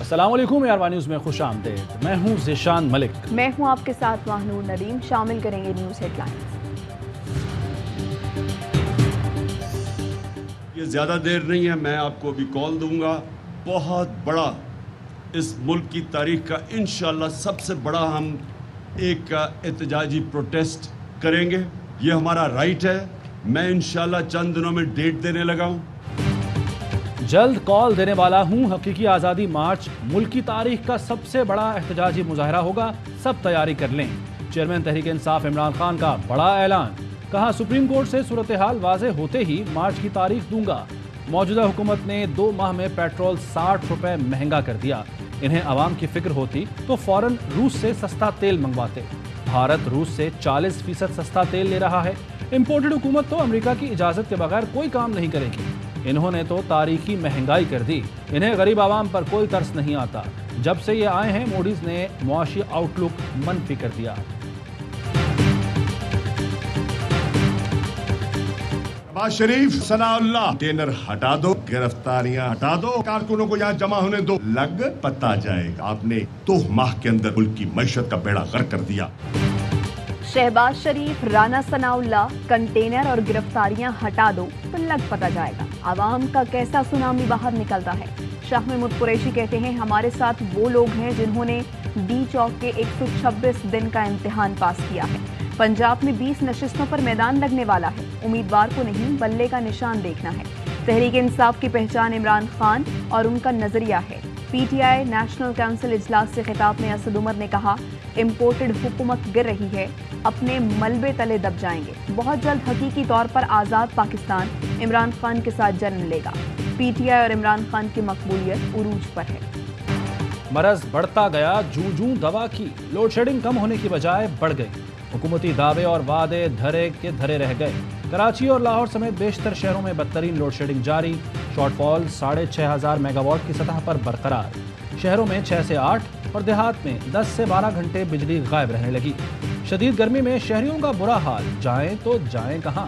السلام علیکم یاروا نیوز میں خوش آمدید. میں ہوں ذیشان ملک. میں ہوں آپ کے ساتھ ماہنور ندیم. شامل کریں گے نیوز ہیڈ لائنز. یہ زیادہ دیر نہیں ہے, میں آپ کو ابھی کال دوں گا. بہت بڑا اس ملک کی تاریخ کا انشاءاللہ سب سے بڑا ہم ایک احتجاجی پروٹیسٹ کریں گے. یہ ہمارا رائٹ ہے. میں انشاءاللہ چند دنوں میں ڈیٹ دینے لگا ہوں. جلد کال دینے والا ہوں. حقیقی آزادی مارچ ملک کی تاریخ کا سب سے بڑا احتجاجی مظاہرہ ہوگا. سب تیاری کر لیں. چیئرمین تحریک انصاف عمران خان کا بڑا اعلان. کہا سپریم کورٹ سے صورتحال واضح ہوتے ہی مارچ کی تاریخ دوں گا. موجودہ حکومت نے 2 ماہ میں پیٹرول 60 روپے مہنگا کر دیا. انہیں عوام کی فکر ہوتی تو فوراً روس سے سستا تیل منگواتے. بھارت روس سے 40% سستا تیل لے رہا ہے. امپورٹڈ حکومت تو امریکہ کی اجازت کے بغیر کوئی کام نہیں کرے گی. انہوں نے تو تاریخی مہنگائی کر دی. انہیں غریب عوام پر کوئی ترس نہیں آتا. جب سے یہ آئے ہیں موڈیز نے معاشی آؤٹ لک منفی کر دیا. نواز شریف ثناء اللہ ٹینر ہٹا دو, گرفتاریاں ہٹا دو, کارکنوں کو یہاں جمع ہونے دو. لگ پتا جائے گا آپ نے 2 ماہ کے اندر ملک کی معیشت کا بیڑا غرق کر دیا. شہباز شریف, رانا ثناء اللہ, کنٹینر اور گرفتاریاں ہٹا دو تو لگ پتا جائے گا عوام کا کیسا سونامی باہر نکلتا ہے. شاہ محمود قریشی کہتے ہیں ہمارے ساتھ وہ لوگ ہیں جنہوں نے ڈی چوک کے 126 دن کا امتحان پاس کیا ہے. پنجاب میں 20 نشستوں پر میدان لگنے والا ہے. امیدوار کو نہیں بلے کا نشان دیکھنا ہے. تحریک انصاف کی پہچان عمران خان اور ان کا نظریہ ہے. P T I national council اجلاس سے خطاب میں اسد عمر نے کہا امپورٹڈ حکومت گر رہی ہے, اپنے ملبے تلے دب جائیں گے. بہت جلد حقیقی طور پر آزاد پاکستان عمران خان کے ساتھ جنم لے گا. پی ٹی آئی اور عمران خان کی مقبولیت عروج پر ہے. مرض بڑھتا گیا جوں جوں دوا کی. لوڈ شیڈنگ کم ہونے کی بجائے بڑھ گئی. حکومتی دعوے اور وعدے دھرے کے دھرے رہ گئے. کراچی اور لاہور سمیت بیشتر شہروں میں بدترین لوڈ شیڈنگ جاری. شارٹ فال 6,500 میگا واٹ کی سطح پر برقرار. شہروں میں 6 سے 8 اور دیہات میں 10 سے 12 گھنٹے بجلی غائب رہنے لگی. شدید گرمی میں شہریوں کا برا حال. جائیں تو جائیں کہاں؟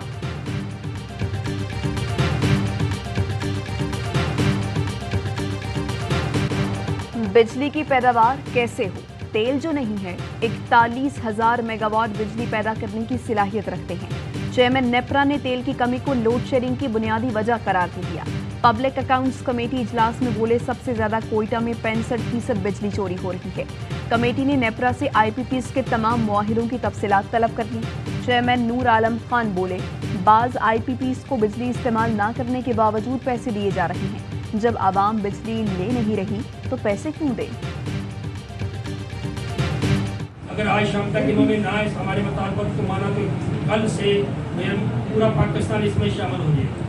بجلی کی پیداوار کیسے ہو؟ تیل جو نہیں ہے 41,000 میگا واٹ بجلی پیدا کرنے کی صلاحیت رکھتے ہیں. چیئرمین نیپرا نے تیل کی کمی کو لوڈ شیڈنگ کی بنیادی وجہ قرار دیا. پبلک اکاؤنٹس کمیٹی اجلاس میں بولے سب سے زیادہ کوئٹہ میں 65% بجلی چوری ہو رہی ہے. کمیٹی نے نیپرا سے آئی پی پیز کے تمام معاہدوں کی تفصیلات طلب کر لی. چیئرمین نور عالم خان بولے بعض آئی پی پیز کو بجلی استعمال نہ کرنے کے باوجود پیسے دیے جا رہے ہیں. جب عوام بجلی لے نہیں رہی تو پیسے کیوں دیں؟ اگر آج شام تک انہوں نے نہ ہمارے مطالبات کو مانا تو کل سے پورا پاکستان اس میں شامل ہو جائے گا.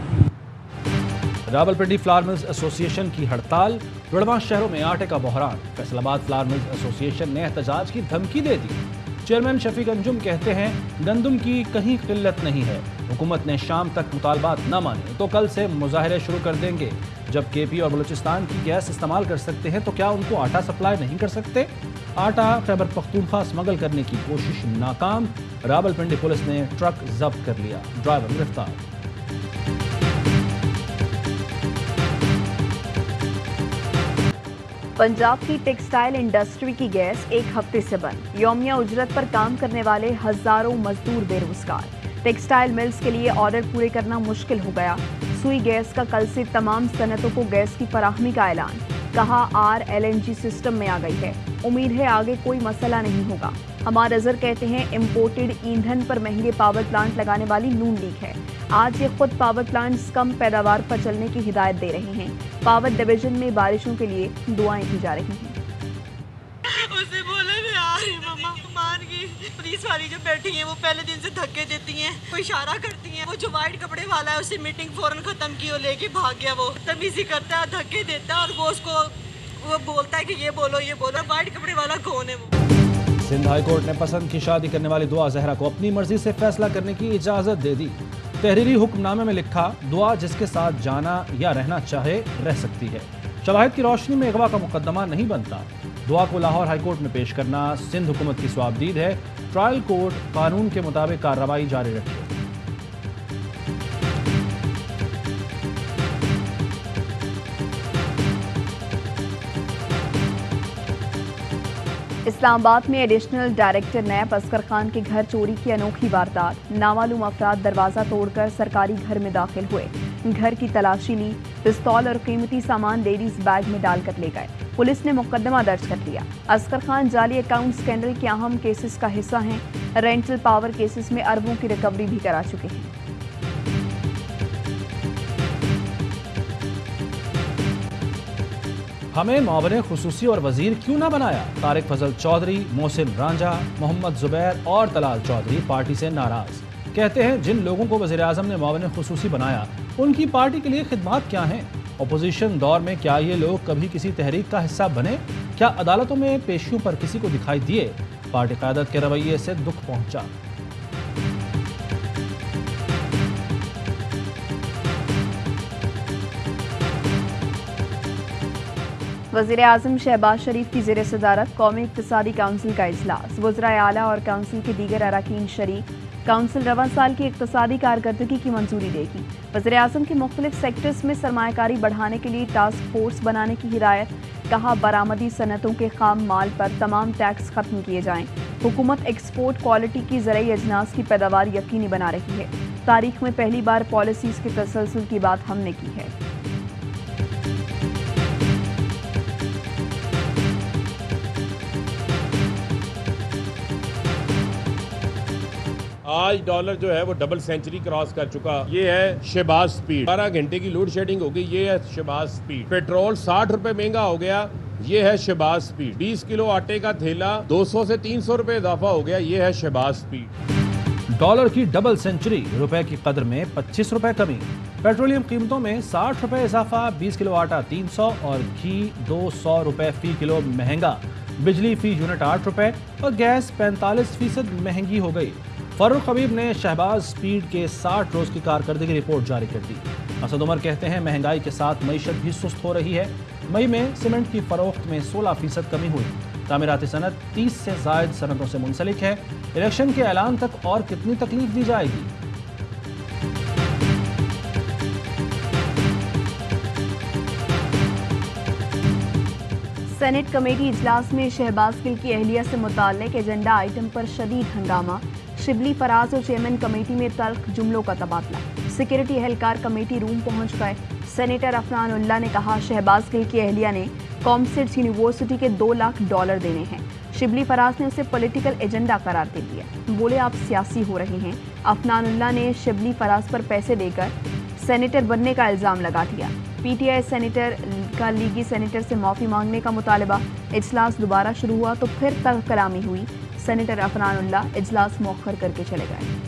راولپنڈی فلاور ملز ایسوسی ایشن کی ہڑتال. جڑواں شہروں میں آٹے کا بحران. فیصل آباد فلاور ملز ایسوسی ایشن نے احتجاج کی دھمکی دے دی. چیئرمین شفیق انجم کہتے ہیں گندم کی کہیں قلت نہیں ہے. حکومت نے شام تک مطالبات نہ مانے تو کل سے مظاہرے شروع کر دیں گے. جب کے پی اور بلوچستان کی گیس استعمال کر سکتے ہیں تو کیا ان کو آٹا سپلائی نہیں کر سکتے؟ آٹا خیبر پختونخوا اسمگل کرنے کی کوشش ناکام. راولپنڈی پولیس نے ٹرک ضبط کر لیا. ڈرائیور گرفتار. پنجاب کی ٹیکسٹائل انڈسٹری کی گیس 1 ہفتے سے بند. یومیہ اجرت پر کام کرنے والے ہزاروں مزدور بے روزگار. ٹیکسٹائل ملز کے لیے آرڈر پورے کرنا مشکل ہو گیا. سوئی گیس کا کل سے تمام صنعتوں کو گیس کی فراہمی کا اعلان. کہا RLNG سسٹم میں آ گئی ہے. امید ہے آگے کوئی مسئلہ نہیں ہوگا. ہمارا نظر کہتے ہیں امپورٹڈ ایندھن پر مہنگے پاور پلانٹ لگانے والی نون لیگ ہے. آج یہ خود پاور پلانٹس کم پیداوار پر چلنے کی ہدایت دے رہے ہیں. پاور ڈویژن میں بارشوں کے لیے دعائیں کی جا رہی ہیں. اسے بولے میں آ رہی ماما مان گئی. پولیس والی جو بیٹھی ہیں وہ پہلے دن سے دھکے دیتی ہیں, کوئی اشارہ کرتی ہیں. وہ جو وائٹ کپڑے والا ہے اسے میٹنگ فوراً ختم کی اور لے کے بھاگ گیا. وہ تمیزی کرتا ہے, دھکے دیتا ہے اور وہ اس کو وہ بولتا ہے کہ یہ بولو یہ بولو. وائٹ کپڑے والا کون ہے وہ؟ سندھ ہائی کورٹ نے پسند کی شادی کرنے والی دعا زہرا کو اپنی مرضی سے فیصلہ کرنے کی اجازت دے دی. تحریری حکم نامے میں لکھا دعا جس کے ساتھ جانا یا رہنا چاہے رہ سکتی ہے. شواہد کی روشنی میں اغوا کا مقدمہ نہیں بنتا. دعا کو لاہور ہائی کورٹ میں پیش کرنا سندھ حکومت کی صوابدید ہے. ٹرائل کورٹ قانون کے مطابق کارروائی جاری رکھے. اسلام آباد میں additional director NAB Asghar Khan کے گھر چوری کی انوکھی واردات، نامعلوم افراد دروازہ توڑ کر سرکاری گھر میں داخل ہوئے، گھر کی تلاشی لی، پستول اور قیمتی سامان لیڈیز بیگ میں ڈال کر لے گئے، پولیس نے مقدمہ درج کر لیا۔ اصغر خان جعلی اکاؤنٹ اسکینڈل کے اہم کیسز کا حصہ ہیں، رینٹل پاور کیسز میں اربوں کی ریکوری بھی کرا چکے ہیں۔ ہمیں معاون خصوصی اور وزیر کیوں نہ بنایا؟ طارق فضل چودھری، محسن رانجھا، محمد زبیر اور طلال چودھری پارٹی سے ناراض، کہتے ہیں جن لوگوں کو وزیر اعظم نے معاون خصوصی بنایا ان کی پارٹی کے لیے خدمات کیا ہیں؟ اپوزیشن دور میں کیا یہ لوگ کبھی کسی تحریک کا حصہ بنے؟ کیا عدالتوں میں پیشیوں پر کسی کو دکھائی دیے؟ پارٹی قیادت کے رویے سے دکھ پہنچا۔ وزیر اعظم شہباز شریف کی زیر صدارت قومی اقتصادی کونسل کا اجلاس، وزرائے اعلیٰ اور کونسل کے دیگر اراکین شریک۔ کونسل رواں سال کی اقتصادی کارکردگی کی منظوری دے گی۔ وزیر اعظم کی مختلف سیکٹرز میں سرمایہ کاری بڑھانے کے لیے ٹاسک فورس بنانے کی ہدایت، کہا برآمدی صنعتوں کے خام مال پر تمام ٹیکس ختم کیے جائیں۔ حکومت ایکسپورٹ کوالٹی کی زرعی اجناس کی پیداوار یقینی بنا رہی ہے، تاریخ میں پہلی بار پالیسیز کے تسلسل کی بات ہم نے کی ہے۔ آج ڈالر جو ہے وہ ڈبل سینچری کراس کر چکا، یہ ہے شہباز سپیڈ۔ 12 گھنٹے کی لوڈ شیڈنگ ہو گئی، یہ ہے شہباز سپیڈ۔ پیٹرول 60 روپے مہنگا ہو گیا، یہ ہے شہباز سپیڈ۔ 20 کلو آٹے کا تھیلا 200 سے 300 روپے اضافہ ہو گیا، یہ ہے شہباز سپیڈ۔ ڈالر کی ڈبل سینچری، روپے کی قدر میں 25 روپے کمی۔ پیٹرولیم قیمتوں میں 60 روپے اضافہ، 20 کلو آٹا 300 اور گھی 200 روپے فی کلو مہنگا۔ بجلی فی یونٹ 8 روپے اور گیس 45% مہنگی ہو گئی۔ فاروق حبیب نے شہباز سپیڈ کے 60 روز کی کارکردگی رپورٹ جاری کر دی۔ اسد عمر کہتے ہیں مہنگائی کے ساتھ معیشت بھی سست ہو رہی ہے۔ مئی میں سیمنٹ کی فروخت میں 16% کمی ہوئی۔ تعمیراتی صنعت 30 سے زائد صنعتوں سے منسلک ہے۔ الیکشن کے اعلان تک اور کتنی تکلیف دی جائے گی؟ سینٹ کمیٹی اجلاس میں شہباز گل کی اہلیہ سے متعلق ایجنڈا آئٹم پر شدید ہنگامہ، شبلی فراز اور چیئرمین کمیٹی میں تلخ جملوں کا تبادلہ۔ سیکورٹی اہلکار کمیٹی روم پہنچ گئے۔ سینیٹر عفنان اللہ نے کہا شہباز گل کی اہلیہ نے کامسٹس یونیورسٹی کے $2 لاکھ دینے ہیں۔ شبلی فراز نے اسے پولیٹیکل ایجنڈا قرار دے دیا، بولے آپ سیاسی ہو رہے ہیں۔ عفنان اللہ نے شبلی فراز پر پیسے دے کر سینیٹر بننے کا الزام لگا دیا۔ پی ٹی آئی سینیٹر کا لیگی سینیٹر سے معافی مانگنے کا مطالبہ۔ اجلاس دوبارہ شروع ہوا تو پھر تلخ کلامی ہوئی۔ سینیٹر عفنان اللہ اجلاس مؤخر کر کے چلے گئے۔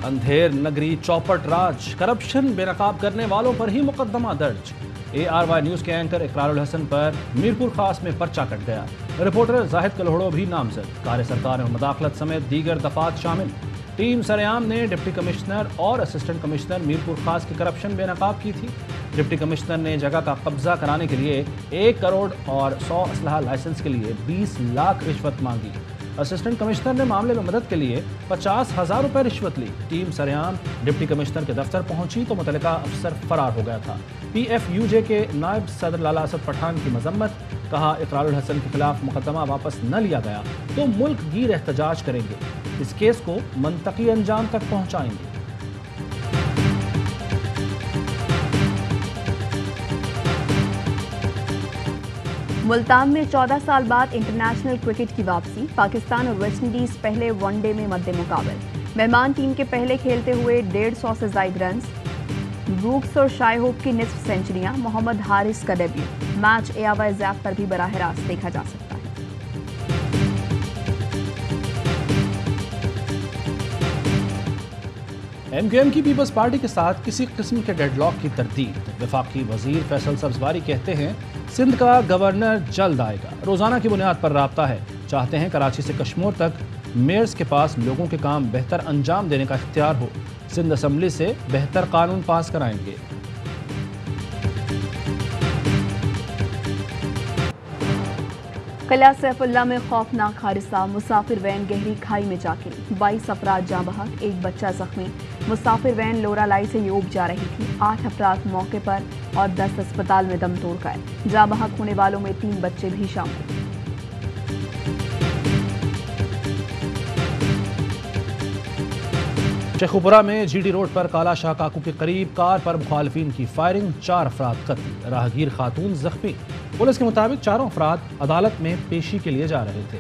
اندھیر نگری چوپٹ راج، کرپشن بے نقاب کرنے والوں پر ہی مقدمہ درج۔ ARY نیوز کے اینکر اقرار الحسن پر میرپور خاص میں پرچہ کٹ گیا۔ رپورٹر زاہد کلہوڑو بھی نامزد، کار سرکار میں مداخلت سمیت دیگر دفعات شامل۔ ٹیم سریام نے ڈپٹی کمشنر اور اسسٹنٹ کمشنر میرپور خاص کی کرپشن بے نقاب کی تھی۔ ڈپٹی کمشنر نے جگہ کا قبضہ کرانے کے لیے 1 کروڑ اور 100 اسلحہ لائسنس کے لیے 20 لاکھ رشوت مانگی۔ اسسٹنٹ کمشنر نے معاملے میں مدد کے لیے 50,000 روپے رشوت لی۔ ٹیم سریام ڈپٹی کمشنر کے دفتر پہنچی تو متعلقہ افسر فرار ہو گیا تھا۔ PFUJ کے نائب صدر لالا اسد پٹھان کی مذمت، کہا اقرار الحسن کے خلاف مقدمہ واپس نہ لیا گیا تو ملک گیر احتجاج کریں گے، اس کیس کو منطقی انجام تک پہنچائیں گے۔ ملتان میں 14 سال بعد انٹرنیشنل کرکٹ کی واپسی، پاکستان اور ویسٹ انڈیز پہلے ون ڈے میں مد مقابل۔ مہمان ٹیم کے پہلے کھیلتے ہوئے 150 سے زائد رنز، بروکس اور شائے ہوپ کی نصف سینچریاں، محمد حارث کا ڈیبیو۔ میچ ARY زیپ پر بھی براہ راست دیکھا جا سکتا ہے۔ MQM کی پیپلز پارٹی کے ساتھ کسی قسم کے ڈیڈ لاک کی تردید۔ وفاقی وزیر فیصل سبزواری کہتے ہیں سندھ کا گورنر جلد آئے گا، روزانہ کی بنیاد پر رابطہ ہے، چاہتے ہیں کراچی سے کشمور تک میئرز کے پاس لوگوں کے کام بہتر انجام دینے کا اختیار ہو، سندھ اسمبلی سے بہتر قانون پاس کرائیں گے۔ قلعہ سیفاللہ میں خوفناک حادثہ، مسافر وین گہری کھائی میں جا گری، 22 افراد جاں بحق، ایک بچہ زخمی۔ مسافر وین لورا لائی سے یوب جا رہی تھی، 8 افراد موقع پر اور 10 اسپتال میں دم توڑ گئے۔ جاں بحق ہونے والوں میں 3 بچے بھی شامل۔ شیخوپورہ میں جی ڈی روڈ پر کالا شاہ کاکو کے قریب کار پر مخالفین کی فائرنگ، 4 افراد قتل، راہگیر خاتون زخمی۔ پولیس کے مطابق چاروں افراد عدالت میں پیشی کے لیے جا رہے تھے۔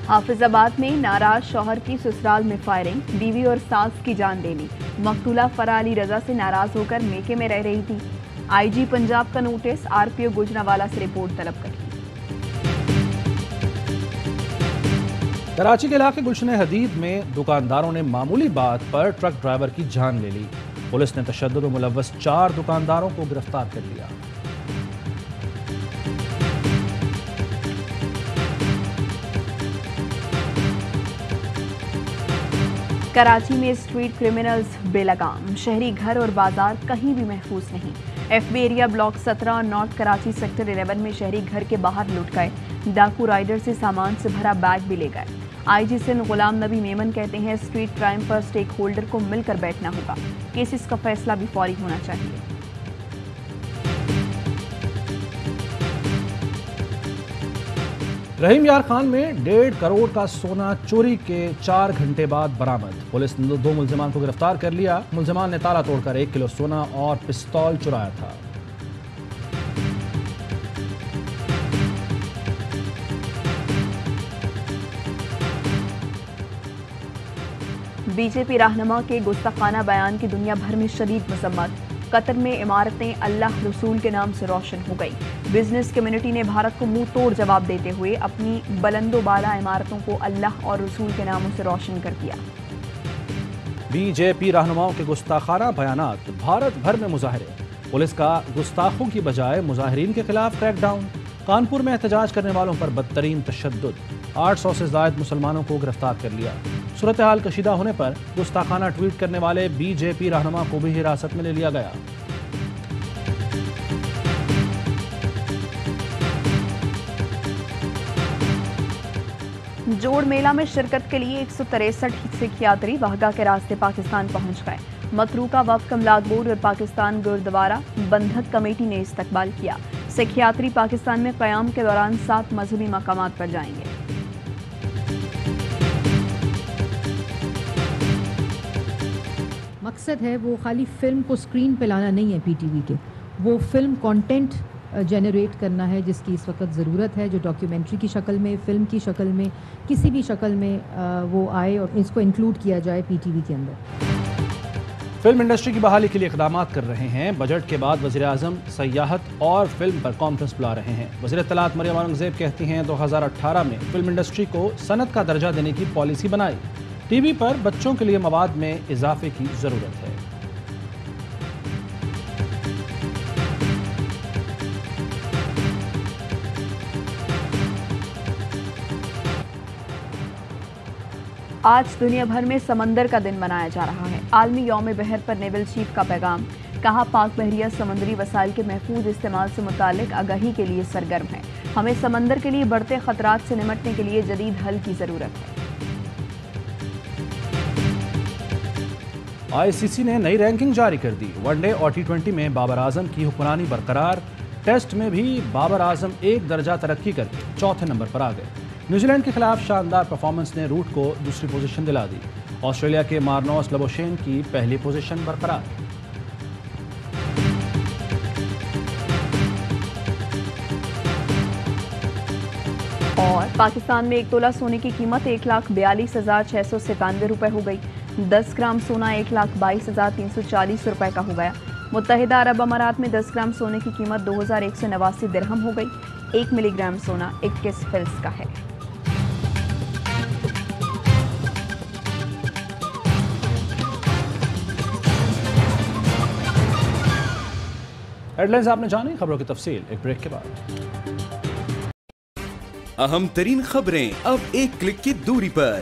حافظ آباد میں ناراض شوہر کی سسرال میں فائرنگ، بیوی اور ساس کی جان لے لی۔ مقتولہ فرا علی رضا سے ناراض ہو کر میکے میں رہ رہی تھی۔ آئی جی پنجاب کا نوٹس، آر پی او گوجرانوالہ سے رپورٹ طلب کر لی۔ کراچی کے علاقے گلشن حدید میں دکانداروں نے معمولی بات پر ٹرک ڈرائیور کی جان لے لی۔ پولیس نے تشدد میں ملوث 4 دکانداروں کو گرفتار کر لیا۔ کراچی میں اسٹریٹ کرمنلز بے لگام، شہری گھر اور بازار کہیں بھی محفوظ نہیں۔ ایف بی ایریا بلاک 17 اور نارتھ کراچی سیکٹر 11 میں شہری گھر کے باہر لٹ گئے، ڈاکو رائڈر سے سامان سے بھرا بیگ بھی لے گئے۔ آئی جی سندھ غلام نبی میمن کہتے ہیں اسٹریٹ کرائم پر سٹیک ہولڈر کو مل کر بیٹھنا ہوگا، کیسز کا فیصلہ بھی فوری ہونا چاہیے۔ رحیم یار خان میں 1.5 کروڑ کا سونا چوری کے 4 گھنٹے بعد برآمد، پولیس نے 2 ملزمان کو گرفتار کر لیا۔ ملزمان نے تالا توڑ کر 1 کلو سونا اور پستول چرایا تھا۔ بی جے پی رہنما کے گستاخانہ بیان کی دنیا بھر میں شدید مذمت، قطر میں عمارتیں اللہ رسول کے نام سے روشن ہو گئی۔ بزنس کمیونٹی نے بھارت کو منہ توڑ جواب دیتے ہوئے اپنی بلند و بالا عمارتوں کو اللہ اور رسول کے ناموں سے روشن کر دیا۔ بی جے پی رہنماؤں کے گستاخانہ بیانات، بھارت بھر میں مظاہرے، پولیس کا گستاخوں کی بجائے مظاہرین کے خلاف کریک ڈاؤن۔ کانپور میں احتجاج کرنے والوں پر بدترین تشدد، 800 سے زائد مسلمانوں کو گرفتار کر لیا۔ صورتحال کشیدہ ہونے پر گستاخانہ ٹویٹ کرنے والے بی جے پی رہنما کو بھی حراست میں لے لیا گیا۔ جوڑ میلہ میں شرکت کے لیے 163 سکھ یاتری واہگہ کے راستے پاکستان پہنچ گئے۔ متروکہ وقف املاک بورڈ اور پاکستان گردوارہ بندھک کمیٹی نے استقبال کیا۔ سکھ یاتری پاکستان میں قیام کے دوران 7 مذہبی مقامات پر جائیں گے۔ مقصد ہے وہ خالی فلم کو سکرین پہ لانا نہیں ہے، پی ٹی وی کے وہ فلم کانٹینٹ جنریٹ کرنا ہے جس کی اس وقت ضرورت ہے، جو ڈاکیومنٹری کی شکل میں، فلم کی شکل میں، کسی بھی شکل میں وہ آئے اور اس کو انکلوڈ کیا جائے پی ٹی وی کے اندر۔ فلم انڈسٹری کی بحالی کے لیے اقدامات کر رہے ہیں۔ بجٹ کے بعد وزیر اعظم سیاحت اور فلم پر کانفرنس بلا رہے ہیں۔ وزیر اطلاعات مریم اورنگزیب کہتی ہیں 2018 میں فلم انڈسٹری کو صنعت کا درجہ دینے کی پالیسی بنائی۔ ٹی وی پر بچوں کے لیے مواد میں اضافے کی ضرورت ہے۔ آج دنیا بھر میں سمندر کا دن منایا جا رہا ہے۔ عالمی یوم بحر پر نیول چیف کا پیغام، کہا پاک بحریہ سمندری وسائل کے محفوظ استعمال سے متعلق آگاہی کے لیے سرگرم ہے۔ ہمیں سمندر کے لیے بڑھتے خطرات سے نمٹنے کے لیے جدید حل کی ضرورت ہے۔ آئی سی سی نے نئی رینکنگ جاری کر دی۔ ون ڈے اور T20 میں بابر اعظم کی حکمرانی برقرار، ٹیسٹ میں بھی بابر اعظم 1 درجہ ترقی کر کے 4تھے نمبر پر آ گئے۔ نیوزی لینڈ کے خلاف شاندار پرفارمنس نے روٹ کو دوسری پوزیشن دلا دی۔ آسٹریلیا کے مارنوس لبوشین کی پہلی پوزیشن برقرار۔ اور پاکستان میں 1 تولہ سونے کی قیمت 1,42,697 روپے ہو گئی۔ 10 گرام سونا 1,22,340 روپے کا ہو گیا۔ متحدہ عرب امارات میں 10 گرام سونے کی قیمت 2,189 درہم ہو گئی۔ 1 ملی گرام سونا 21 فلس کا ہے۔ ہیڈ لائنز آپ نے جانی، خبروں کی تفصیل ایک بریک کے بعد۔ اہم ترین خبریں اب ایک کلک کی دوری پر،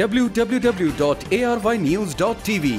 www.arYnews.tv।